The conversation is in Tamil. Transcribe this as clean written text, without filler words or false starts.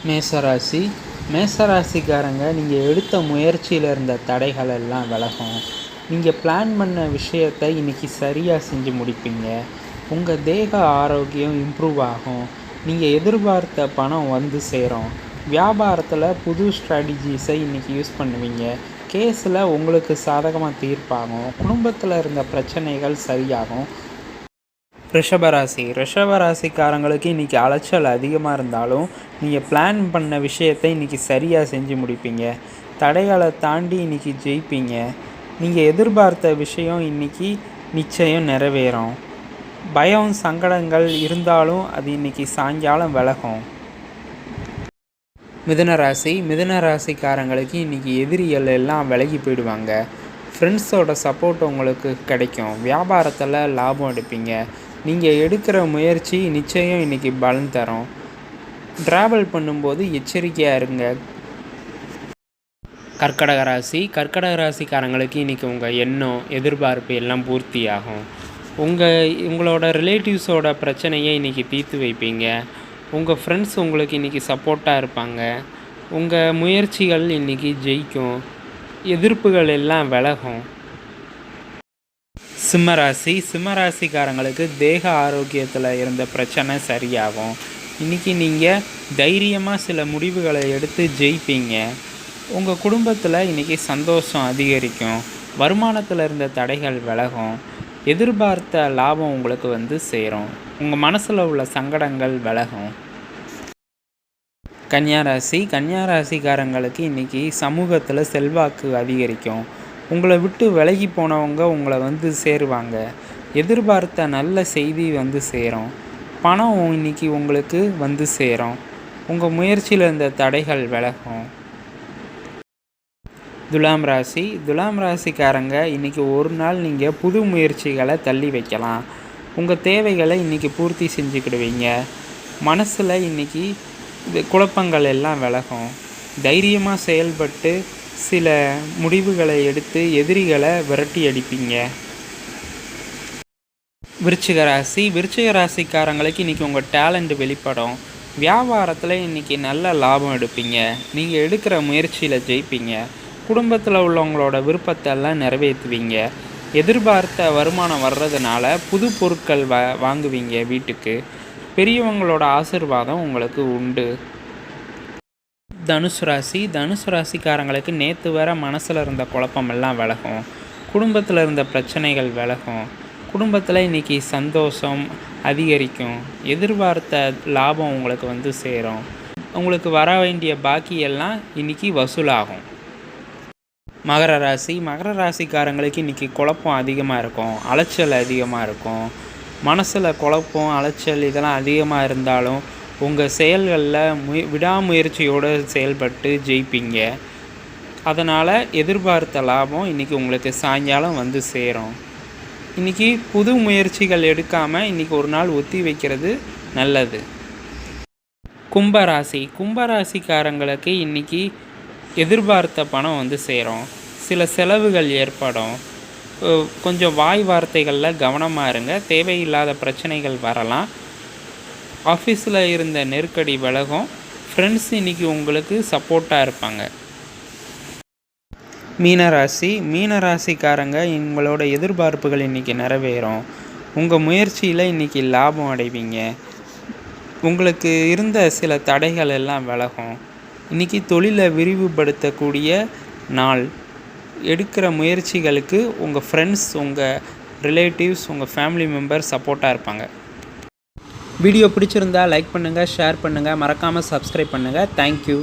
மேசராசி மேசராசிக்காரங்க நீங்கள் எடுத்த முயற்சியில் இருந்த தடைகள் எல்லாம் விலகும். நீங்கள் பிளான் பண்ண விஷயத்தை இன்றைக்கி சரியாக செஞ்சு முடிப்பீங்க. உங்கள் தேக ஆரோக்கியம் இம்ப்ரூவ் ஆகும். நீங்கள் எதிர்பார்த்த பணம் வந்து சேரும். வியாபாரத்தில் புது ஸ்ட்ராட்டஜிஸை இன்றைக்கி யூஸ் பண்ணுவீங்க. கேஸில் உங்களுக்கு சாதகமாக தீர்ப்பாகும். குடும்பத்தில் இருந்த பிரச்சனைகள் சரியாகும். ரிஷபராசிக்காரங்களுக்கு இன்றைக்கி அலைச்சல் அதிகமாக இருந்தாலும் நீங்கள் பிளான் பண்ண விஷயத்தை இன்றைக்கி சரியாக செஞ்சு முடிப்பீங்க. தடைகளை தாண்டி இன்றைக்கி ஜெயிப்பீங்க. நீங்கள் எதிர்பார்த்த விஷயம் இன்றைக்கி நிச்சயம் நிறைவேறும். பயம் சங்கடங்கள் இருந்தாலும் அது இன்றைக்கி சாயங்காலம் விலகும். மிதுனராசிக்காரங்களுக்கு இன்றைக்கி எதிரிகள் எல்லாம் விலகி போயிடுவாங்க. ஃப்ரெண்ட்ஸோட சப்போர்ட் உங்களுக்கு கிடைக்கும். வியாபாரத்தில் லாபம் எடுப்பீங்க. நீங்கள் எடுக்கிற முயற்சி நிச்சயம் இன்றைக்கி பலன் தரும். ட்ராவல் பண்ணும்போது எச்சரிக்கையாக இருங்க. கர்க்கடக ராசிக்காரங்களுக்கு இன்றைக்கி உங்கள் எண்ணம் எதிர்பார்ப்பு எல்லாம் பூர்த்தி ஆகும். உங்களோட ரிலேட்டிவ்ஸோட பிரச்சனையை இன்றைக்கி தீர்த்து வைப்பீங்க. உங்கள் ஃப்ரெண்ட்ஸ் உங்களுக்கு இன்றைக்கி சப்போர்ட்டாக இருப்பாங்க. உங்கள் முயற்சிகள் இன்றைக்கி ஜெயிக்கும். எதிர்ப்புகள் எல்லாம் விலகும். சிம்மராசிக்காரங்களுக்கு தேக ஆரோக்கியத்தில் இருந்த பிரச்சனை சரியாகும். இன்றைக்கி நீங்கள் தைரியமாக சில முடிவுகளை எடுத்து ஜெயிப்பீங்க. உங்கள் குடும்பத்தில் இன்றைக்கி சந்தோஷம் அதிகரிக்கும். வருமானத்தில் இருந்த தடைகள் விலகும். எதிர்பார்த்த லாபம் உங்களுக்கு வந்து சேரும். உங்கள் மனசில் உள்ள சங்கடங்கள் விலகும். கன்னியாராசிக்காரங்களுக்கு இன்றைக்கி சமூகத்தில் செல்வாக்கு அதிகரிக்கும். உங்களை விட்டு விலகி போனவங்க உங்களை வந்து சேருவாங்க. எதிர்பார்த்த நல்ல செய்தி வந்து சேரும். பணம் இன்றைக்கி உங்களுக்கு வந்து சேரும். உங்கள் முயற்சியில் இருந்த தடைகள் விலகும். துலாம் ராசிக்காரங்க இன்றைக்கி ஒரு நாள் நீங்கள் புது முயற்சிகளை தள்ளி வைக்கலாம். உங்கள் தேவைகளை இன்றைக்கி பூர்த்தி செஞ்சுக்கிடுவீங்க. மனசில் இன்றைக்கி குழப்பங்கள் எல்லாம் விலகும். தைரியமாக செயல்பட்டு சில முடிவுகளை எடுத்து எதிரிகளை விரட்டி அடிப்பீங்க. விருச்சிக ராசிக்காரங்களுக்கு இன்றைக்கி உங்கள் டேலண்ட் வெளிப்படும். வியாபாரத்தில் இன்றைக்கி நல்ல லாபம் எடுப்பீங்க. நீங்கள் எடுக்கிற முயற்சியில் ஜெயிப்பீங்க. குடும்பத்தில் உள்ளவங்களோட விருப்பத்தெல்லாம் நிறைவேற்றுவீங்க. எதிர்பார்த்த வருமானம் வர்றதுனால புது பொருட்கள் வாங்குவீங்க வீட்டுக்கு. பெரியவங்களோட ஆசீர்வாதம் உங்களுக்கு உண்டு. தனுசு ராசிக்காரங்களுக்கு நேற்று வர மனசில் இருந்த குழப்பமெல்லாம் விலகும். குடும்பத்தில் இருந்த பிரச்சனைகள் விலகும். குடும்பத்தில் இன்றைக்கி சந்தோஷம் அதிகரிக்கும். எதிர்பார்த்த லாபம் உங்களுக்கு வந்து சேரும். உங்களுக்கு வர வேண்டிய பாக்கியெல்லாம் இன்றைக்கி வசூலாகும். மகர ராசிக்காரங்களுக்கு இன்றைக்கி குழப்பம் அதிகமாக இருக்கும். அலைச்சல் அதிகமாக இருக்கும். மனசில் குழப்பம் அலைச்சல் இதெல்லாம் அதிகமாக இருந்தாலும் உங்கள் செயல்களில் விடாமுயற்சியோடு செயல்பட்டு ஜெயிப்பீங்க. அதனால் எதிர்பார்த்த லாபம் இன்றைக்கி உங்களுக்கு சாயங்காலம் வந்து சேரும். இன்றைக்கி புது முயற்சிகள் எடுக்காமல் இன்றைக்கி ஒரு நாள் ஒத்தி வைக்கிறது நல்லது. கும்பராசிக்காரங்களுக்கு இன்றைக்கி எதிர்பார்த்த பணம் வந்து சேரும். சில செலவுகள் ஏற்படும். கொஞ்சம் வாய் வார்த்தைகளில் கவனமாக இருங்க. தேவையில்லாத பிரச்சனைகள் வரலாம். ஆஃபீஸில் இருந்த நெருக்கடி விலகும். ஃப்ரெண்ட்ஸ் இன்றைக்கி உங்களுக்கு சப்போர்ட்டாக இருப்பாங்க. மீனராசிக்காரங்க உங்களோட எதிர்பார்ப்புகள் இன்றைக்கி நிறைவேறும். உங்கள் முயற்சியில் இன்றைக்கி லாபம் அடைவீங்க. உங்களுக்கு இருந்த சில தடைகள் எல்லாம் விலகும். இன்றைக்கி தொழிலை விரிவுபடுத்தக்கூடிய நாள். எடுக்கிற முயற்சிகளுக்கு உங்கள் ஃப்ரெண்ட்ஸ், உங்கள் ரிலேட்டிவ்ஸ், உங்கள் ஃபேமிலி மெம்பர்ஸ் சப்போர்ட்டாக இருப்பாங்க. வீடியோ பிடிச்சிருந்தா லைக் பண்ணுங்கள், ஷேர் பண்ணுங்கள், மறக்காமல் சப்ஸ்கிரைப் பண்ணுங்கள். தேங்க்யூ.